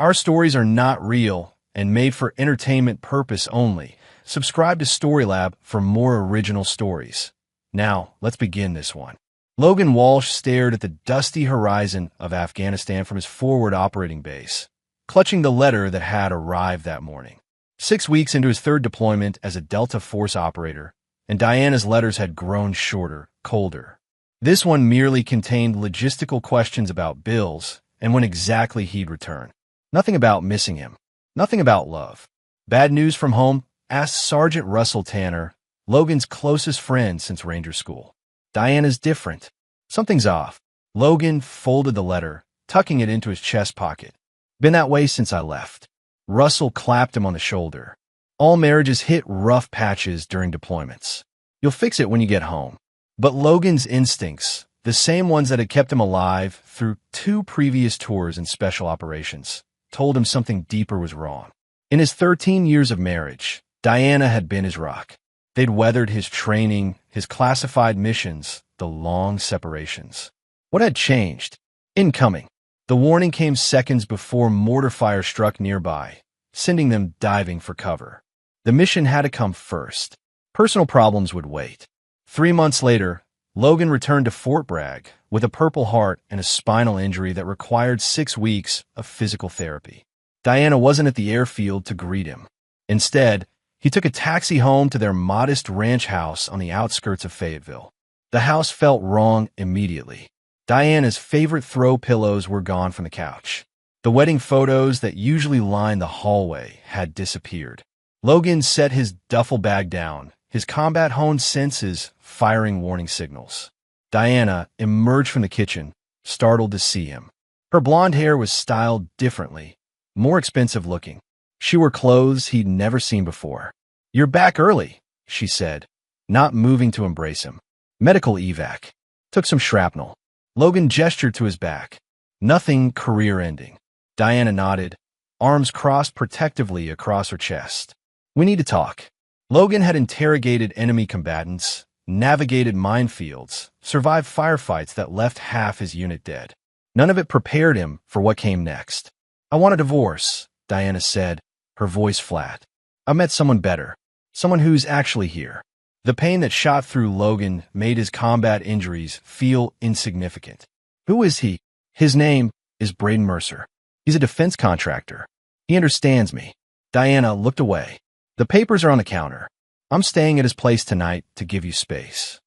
Our stories are not real and made for entertainment purpose only. Subscribe to Storylab for more original stories. Now, let's begin this one. Logan Walsh stared at the dusty horizon of Afghanistan from his forward operating base, clutching the letter that had arrived that morning. 6 weeks into his third deployment as a Delta Force operator, and Diana's letters had grown shorter, colder. This one merely contained logistical questions about bills and when exactly he'd return. Nothing about missing him. Nothing about love. Bad news from home? Asked Sergeant Russell Tanner, Logan's closest friend since Ranger School. Diana's different. Something's off. Logan folded the letter, tucking it into his chest pocket. Been that way since I left. Russell clapped him on the shoulder. All marriages hit rough patches during deployments. You'll fix it when you get home. But Logan's instincts, the same ones that had kept him alive through 2 previous tours in special operations, told him something deeper was wrong. In his 13 years of marriage, Diana had been his rock. They'd weathered his training, his classified missions, the long separations. What had changed? Incoming. The warning came seconds before mortar fire struck nearby, sending them diving for cover. The mission had to come first. Personal problems would wait. 3 months later, Logan returned to Fort Bragg with a Purple Heart and a spinal injury that required 6 weeks of physical therapy. Diana wasn't at the airfield to greet him. Instead, he took a taxi home to their modest ranch house on the outskirts of Fayetteville. The house felt wrong immediately. Diana's favorite throw pillows were gone from the couch. The wedding photos that usually lined the hallway had disappeared. Logan set his duffel bag down, his combat-honed senses firing warning signals. Diana emerged from the kitchen, startled to see him. Her blonde hair was styled differently, more expensive looking. She wore clothes he'd never seen before. "You're back early," she said, not moving to embrace him. "Medical evac. Took some shrapnel." Logan gestured to his back. "Nothing career-ending." Diana nodded, arms crossed protectively across her chest. "We need to talk." Logan had interrogated enemy combatants, navigated minefields, survived firefights that left half his unit dead. None of it prepared him for what came next. "I want a divorce," Diana said, her voice flat. "I met someone better, someone who's actually here." The pain that shot through Logan made his combat injuries feel insignificant. "Who is he?" "His name is Braden Mercer. He's a defense contractor. He understands me." Diana looked away. "The papers are on the counter. I'm staying at his place tonight to give you space."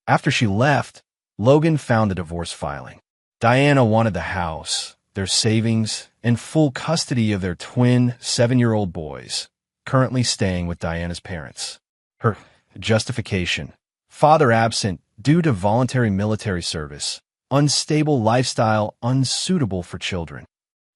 After she left, Logan found the divorce filing. Diana wanted the house, their savings, and full custody of their twin 7-year-old boys, currently staying with Diana's parents. Her justification: father absent due to voluntary military service, unstable lifestyle unsuitable for children.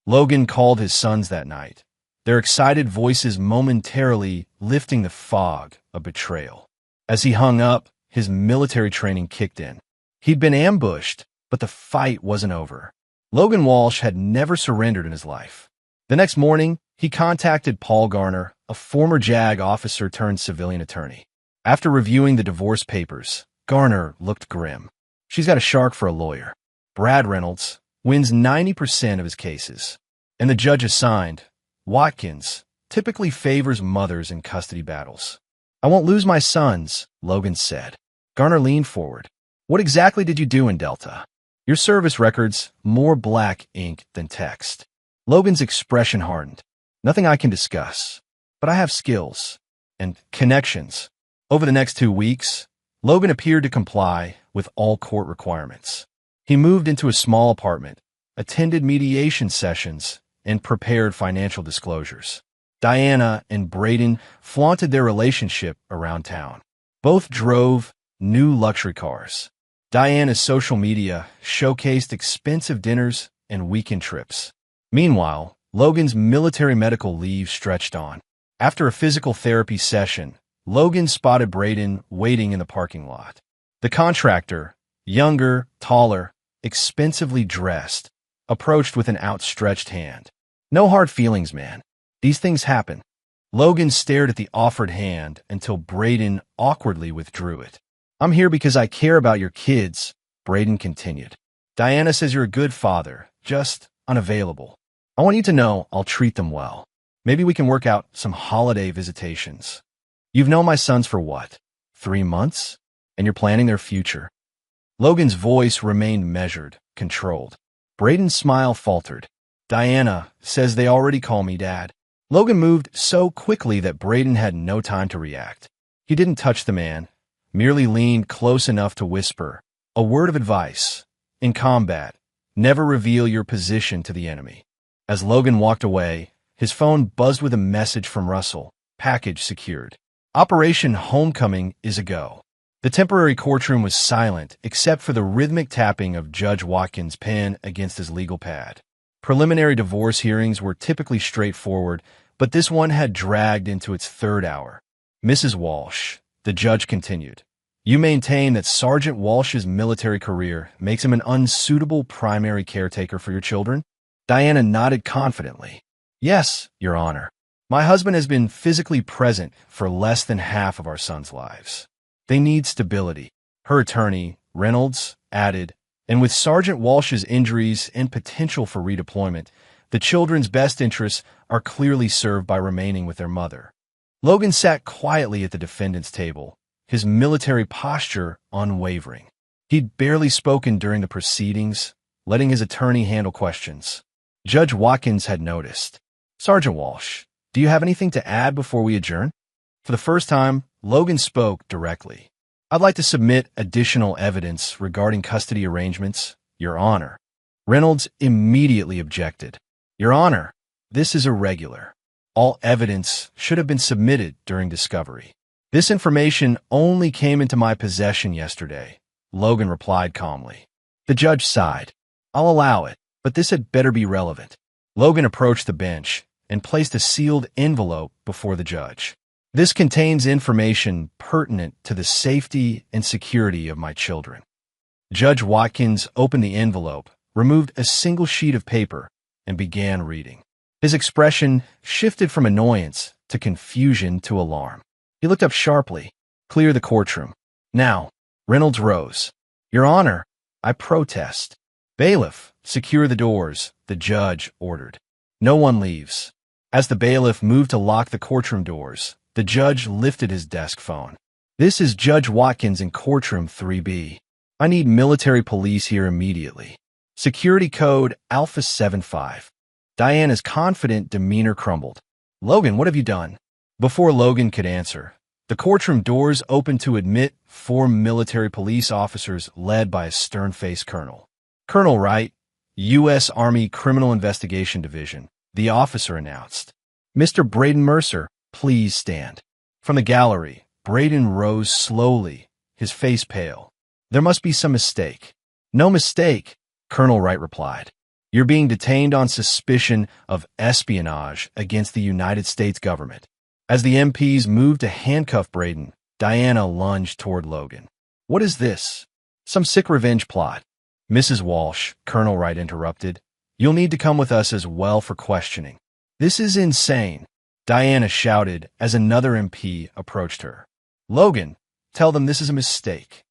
Logan called his sons that night, their excited voices momentarily lifting the fog of betrayal. As he hung up, his military training kicked in. He'd been ambushed, but the fight wasn't over. Logan Walsh had never surrendered in his life. The next morning, he contacted Paul Garner, a former JAG officer turned civilian attorney. After reviewing the divorce papers, Garner looked grim. "She's got a shark for a lawyer. Brad Reynolds wins 90% of his cases. And the judge assigned, Watkins, typically favors mothers in custody battles." "I won't lose my sons," Logan said. Garner leaned forward. "What exactly did you do in Delta?" "Your service records, more black ink than text." Logan's expression hardened. "Nothing I can discuss, but I have skills and connections." Over the next 2 weeks, Logan appeared to comply with all court requirements. He moved into a small apartment, attended mediation sessions, and prepared financial disclosures. Diana and Braden flaunted their relationship around town. Both drove new luxury cars. Diana's social media showcased expensive dinners and weekend trips. Meanwhile, Logan's military medical leave stretched on. After a physical therapy session, Logan spotted Braden waiting in the parking lot. The contractor, younger, taller, expensively dressed, approached with an outstretched hand. "No hard feelings, man. These things happen." Logan stared at the offered hand until Braden awkwardly withdrew it. "I'm here because I care about your kids," Braden continued. "Diana says you're a good father, just unavailable." I want you to know I'll treat them well. Maybe we can work out some holiday visitations. You've known my sons for what? 3 months? And you're planning their future. Logan's voice remained measured, controlled. Braden's smile faltered. Diana says they already call me Dad. Logan moved so quickly that Braden had no time to react. He didn't touch the man, merely leaned close enough to whisper a word of advice. In combat, never reveal your position to the enemy. As Logan walked away, his phone buzzed with a message from Russell. Package secured. Operation Homecoming is a go. The temporary courtroom was silent except for the rhythmic tapping of Judge Watkins' pen against his legal pad. Preliminary divorce hearings were typically straightforward, but this one had dragged into its 3rd hour. Mrs. Walsh, the judge continued, you maintain that Sergeant Walsh's military career makes him an unsuitable primary caretaker for your children? Diana nodded confidently. Yes, Your Honor. My husband has been physically present for less than half of our sons' lives. They need stability. Her attorney, Reynolds, added, and with Sergeant Walsh's injuries and potential for redeployment, the children's best interests are clearly served by remaining with their mother. Logan sat quietly at the defendant's table, his military posture unwavering. He'd barely spoken during the proceedings, letting his attorney handle questions. Judge Watkins had noticed. Sergeant Walsh, do you have anything to add before we adjourn? For the first time, Logan spoke directly. I'd like to submit additional evidence regarding custody arrangements, Your Honor. Reynolds immediately objected. Your Honor, this is irregular. All evidence should have been submitted during discovery. This information only came into my possession yesterday, Logan replied calmly. The judge sighed. I'll allow it, but this had better be relevant. Logan approached the bench and placed a sealed envelope before the judge. This contains information pertinent to the safety and security of my children. Judge Watkins opened the envelope, removed a single sheet of paper, and began reading. His expression shifted from annoyance to confusion to alarm. He looked up sharply. Clear the courtroom. Now, Reynolds rose. Your Honor, I protest. Bailiff, secure the doors, the judge ordered. No one leaves. As the bailiff moved to lock the courtroom doors, the judge lifted his desk phone. This is Judge Watkins in courtroom 3B. I need military police here immediately. Security code Alpha 75. Diana's confident demeanor crumbled. Logan, what have you done? Before Logan could answer, the courtroom doors opened to admit 4 military police officers led by a stern-faced colonel. Colonel Wright, U.S. Army Criminal Investigation Division, the officer announced. Mr. Braden Mercer, please stand. From the gallery, Braden rose slowly, his face pale. There must be some mistake. No mistake, Colonel Wright replied. You're being detained on suspicion of espionage against the United States government. As the MPs moved to handcuff Braden, Diana lunged toward Logan. What is this? Some sick revenge plot. Mrs. Walsh, Colonel Wright interrupted. You'll need to come with us as well for questioning. This is insane, Diana shouted as another MP approached her. Logan, tell them this is a mistake.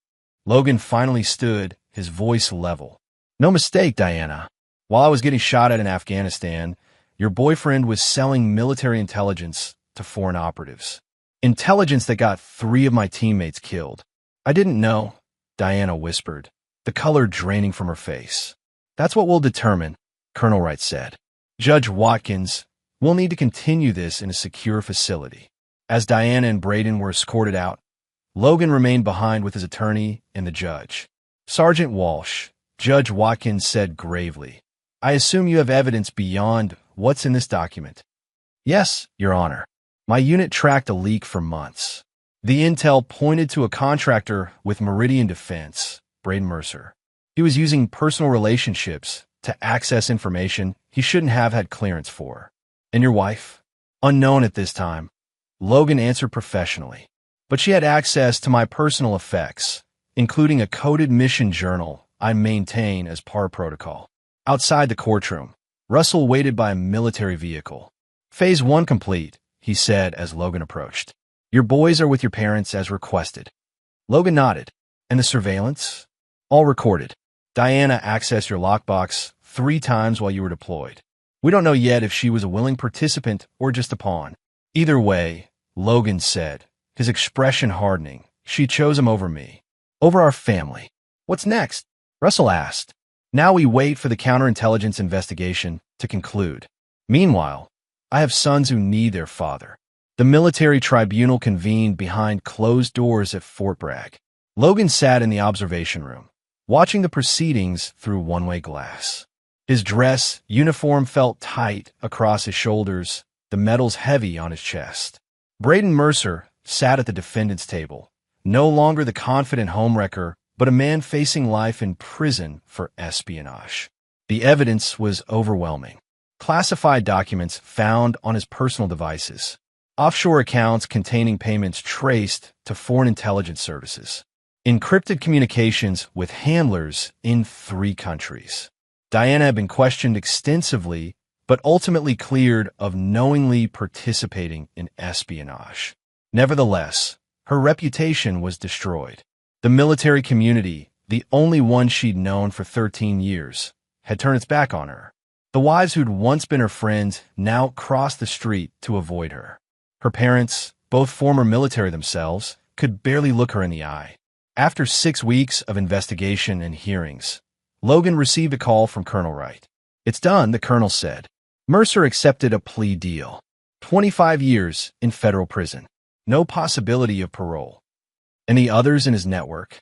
Logan finally stood, his voice level. No mistake, Diana. While I was getting shot at in Afghanistan, your boyfriend was selling military intelligence to foreign operatives. Intelligence that got 3 of my teammates killed. I didn't know, Diana whispered, the color draining from her face. That's what we'll determine, Colonel Wright said. Judge Watkins, we'll need to continue this in a secure facility. As Diana and Braden were escorted out, Logan remained behind with his attorney and the judge. Sergeant Walsh, Judge Watkins said gravely, I assume you have evidence beyond what's in this document. Yes, Your Honor. My unit tracked a leak for months. The intel pointed to a contractor with Meridian Defense, Braden Mercer. He was using personal relationships to access information he shouldn't have had clearance for. And your wife? Unknown at this time. Logan answered professionally. But she had access to my personal effects, including a coded mission journal I maintain as par protocol. Outside the courtroom, Russell waited by a military vehicle. Phase 1 complete, he said as Logan approached. Your boys are with your parents as requested. Logan nodded. And the surveillance? All recorded. Diana accessed your lockbox 3 times while you were deployed. We don't know yet if she was a willing participant or just a pawn. Either way, Logan said, his expression hardening, she chose him over me. Over our family. What's next? Russell asked. Now we wait for the counterintelligence investigation to conclude. Meanwhile, I have sons who need their father. The military tribunal convened behind closed doors at Fort Bragg. Logan sat in the observation room, watching the proceedings through one-way glass. His dress uniform felt tight across his shoulders, the medals heavy on his chest. Braden Mercer sat at the defendant's table, no longer the confident homewrecker, but a man facing life in prison for espionage. The evidence was overwhelming. Classified documents found on his personal devices. Offshore accounts containing payments traced to foreign intelligence services. Encrypted communications with handlers in 3 countries. Diana had been questioned extensively, but ultimately cleared of knowingly participating in espionage. Nevertheless, her reputation was destroyed. The military community, the only one she'd known for 13 years, had turned its back on her. The wives who'd once been her friends now crossed the street to avoid her. Her parents, both former military themselves, could barely look her in the eye. After 6 weeks of investigation and hearings, Logan received a call from Colonel Wright. It's done, the colonel said. Mercer accepted a plea deal. 25 years in federal prison. No possibility of parole. And the others in his network?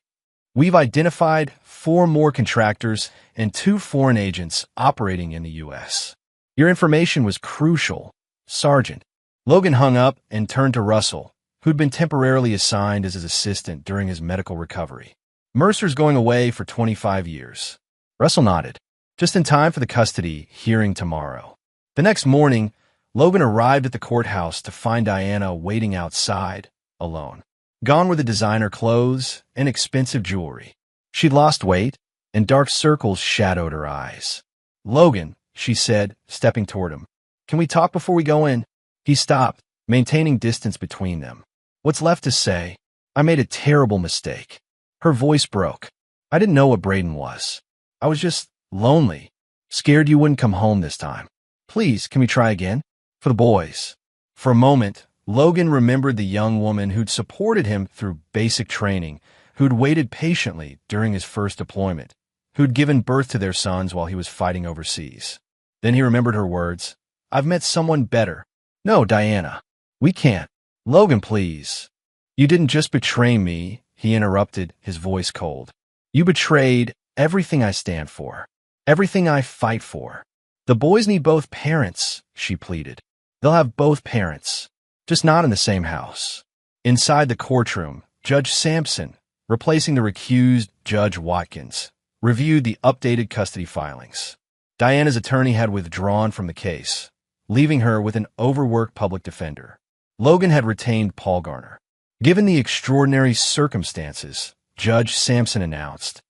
We've identified 4 more contractors and 2 foreign agents operating in the U.S. Your information was crucial, Sergeant. Logan hung up and turned to Russell, who'd been temporarily assigned as his assistant during his medical recovery. Mercer's going away for 25 years. Russell nodded, just in time for the custody hearing tomorrow. The next morning, Logan arrived at the courthouse to find Diana waiting outside, alone. Gone were the designer clothes and expensive jewelry. She'd lost weight, and dark circles shadowed her eyes. Logan, she said, stepping toward him. Can we talk before we go in? He stopped, maintaining distance between them. What's left to say? I made a terrible mistake. Her voice broke. I didn't know what Braden was. I was just lonely, scared you wouldn't come home this time. Please, can we try again? For the boys. For a moment, Logan remembered the young woman who'd supported him through basic training, who'd waited patiently during his first deployment, who'd given birth to their sons while he was fighting overseas. Then he remembered her words. I've met someone better. No, Diana. We can't. Logan, please. You didn't just betray me, he interrupted, his voice cold. You betrayed everything I stand for, everything I fight for. The boys need both parents, she pleaded. They'll have both parents, just not in the same house. Inside the courtroom, Judge Sampson, replacing the recused Judge Watkins, reviewed the updated custody filings. Diana's attorney had withdrawn from the case, leaving her with an overworked public defender. Logan had retained Paul Garner. Given the extraordinary circumstances, Judge Sampson announced,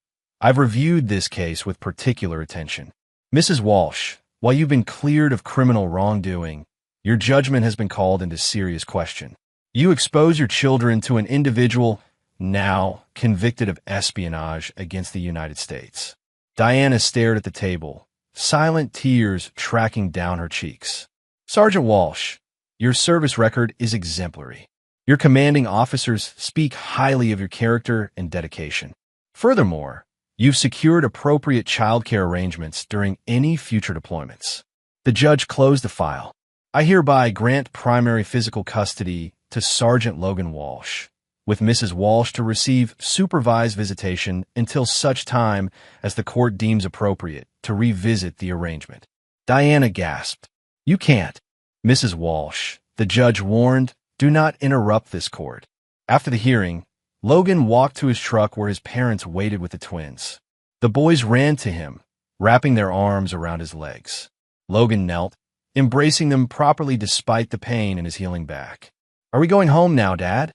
I've reviewed this case with particular attention. Mrs. Walsh, while you've been cleared of criminal wrongdoing, your judgment has been called into serious question. You expose your children to an individual now convicted of espionage against the United States. Diana stared at the table, silent tears tracking down her cheeks. Sergeant Walsh, your service record is exemplary. Your commanding officers speak highly of your character and dedication. Furthermore, you've secured appropriate childcare arrangements during any future deployments. The judge closed the file. I hereby grant primary physical custody to Sergeant Logan Walsh, with Mrs. Walsh to receive supervised visitation until such time as the court deems appropriate to revisit the arrangement. Diana gasped. You can't. Mrs. Walsh, the judge warned, do not interrupt this court. After the hearing, Logan walked to his truck where his parents waited with the twins. The boys ran to him, wrapping their arms around his legs. Logan knelt, embracing them properly despite the pain in his healing back. Are we going home now, Dad?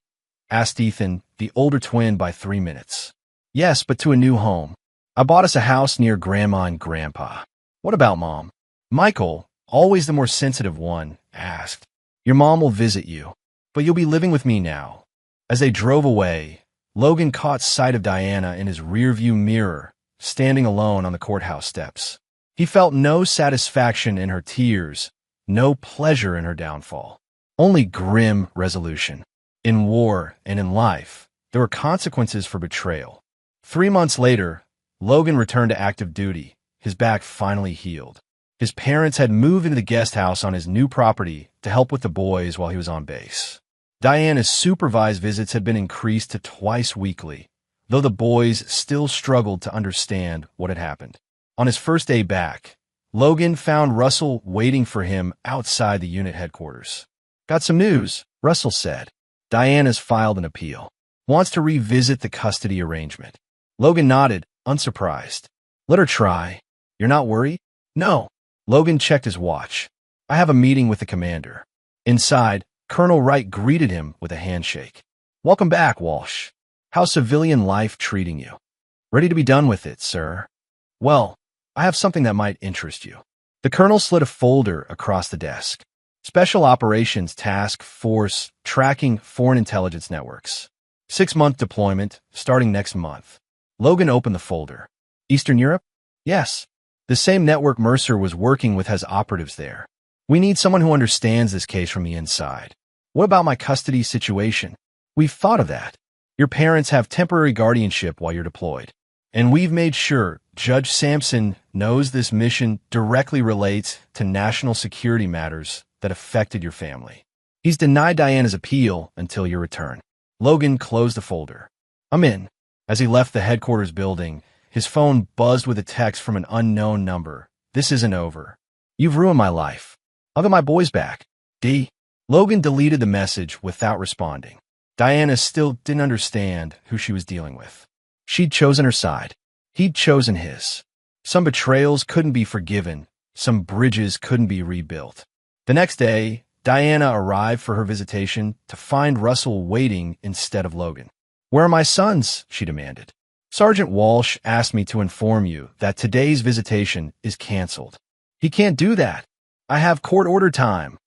Asked Ethan, the older twin by 3 minutes. Yes, but to a new home. I bought us a house near Grandma and Grandpa. What about Mom? Michael, always the more sensitive one, asked. Your mom will visit you, but you'll be living with me now. As they drove away, Logan caught sight of Diana in his rearview mirror, standing alone on the courthouse steps. He felt no satisfaction in her tears, no pleasure in her downfall, only grim resolution. In war and in life, there were consequences for betrayal. 3 months later, Logan returned to active duty, his back finally healed. His parents had moved into the guest house on his new property to help with the boys while he was on base. Diana's supervised visits had been increased to twice weekly, though the boys still struggled to understand what had happened. On his first day back, Logan found Russell waiting for him outside the unit headquarters. "Got some news," Russell said. "Diana's filed an appeal. Wants to revisit the custody arrangement." Logan nodded, unsurprised. "Let her try. You're not worried?" "No." Logan checked his watch. "I have a meeting with the commander." Inside, Colonel Wright greeted him with a handshake. "Welcome back, Walsh. How's civilian life treating you?" "Ready to be done with it, sir." "Well, I have something that might interest you." The colonel slid a folder across the desk. "Special Operations Task Force Tracking Foreign Intelligence Networks. 6-month deployment, starting next month." Logan opened the folder. "Eastern Europe?" "Yes. The same network Mercer was working with has operatives there. We need someone who understands this case from the inside." "What about my custody situation?" "We've thought of that. Your parents have temporary guardianship while you're deployed. And we've made sure Judge Sampson knows this mission directly relates to national security matters that affected your family. He's denied Diana's appeal until your return." Logan closed the folder. "I'm in." As he left the headquarters building, his phone buzzed with a text from an unknown number. "This isn't over. You've ruined my life. I'll get my boys back. D." Logan deleted the message without responding. Diana still didn't understand who she was dealing with. She'd chosen her side. He'd chosen his. Some betrayals couldn't be forgiven. Some bridges couldn't be rebuilt. The next day, Diana arrived for her visitation to find Russell waiting instead of Logan. "Where are my sons?" she demanded. "Sergeant Walsh asked me to inform you that today's visitation is canceled." "He can't do that. I have court order time."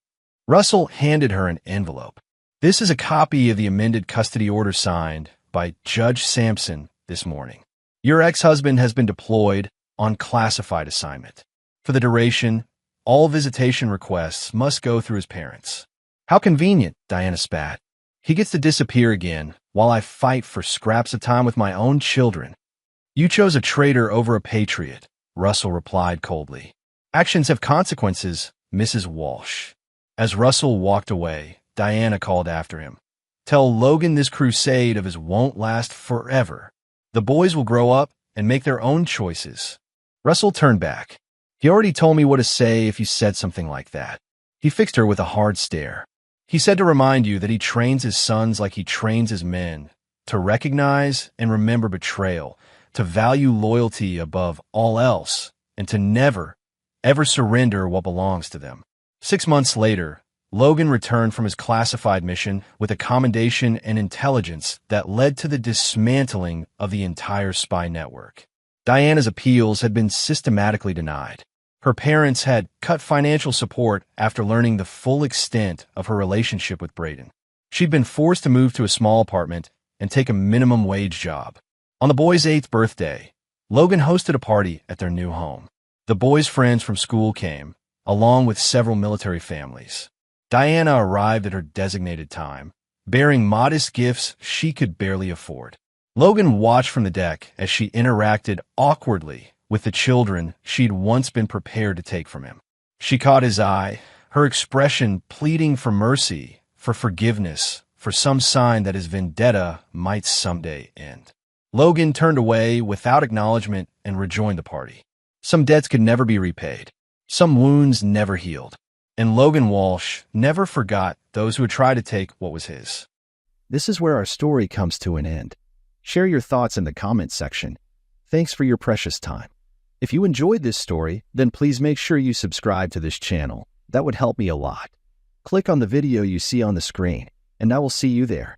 Russell handed her an envelope. "This is a copy of the amended custody order signed by Judge Sampson this morning. Your ex-husband has been deployed on classified assignment. For the duration, all visitation requests must go through his parents." "How convenient," Diana spat. "He gets to disappear again while I fight for scraps of time with my own children." "You chose a traitor over a patriot," Russell replied coldly. "Actions have consequences, Mrs. Walsh." As Russell walked away, Diana called after him. "Tell Logan this crusade of his won't last forever. The boys will grow up and make their own choices." Russell turned back. "He already told me what to say if you said something like that." He fixed her with a hard stare. "He said to remind you that he trains his sons like he trains his men, to recognize and remember betrayal, to value loyalty above all else, and to never, ever surrender what belongs to them." 6 months later, Logan returned from his classified mission with a commendation and intelligence that led to the dismantling of the entire spy network. Diana's appeals had been systematically denied. Her parents had cut financial support after learning the full extent of her relationship with Braden. She'd been forced to move to a small apartment and take a minimum wage job. On the boys' 8th birthday, Logan hosted a party at their new home. The boys' friends from school came, along with several military families. Diana arrived at her designated time, bearing modest gifts she could barely afford. Logan watched from the deck as she interacted awkwardly with the children she'd once been prepared to take from him. She caught his eye, her expression pleading for mercy, for forgiveness, for some sign that his vendetta might someday end. Logan turned away without acknowledgement and rejoined the party. Some debts could never be repaid. Some wounds never healed. And Logan Walsh never forgot those who had tried to take what was his. This is where our story comes to an end. Share your thoughts in the comments section. Thanks for your precious time. If you enjoyed this story, then please make sure you subscribe to this channel. That would help me a lot. Click on the video you see on the screen, and I will see you there.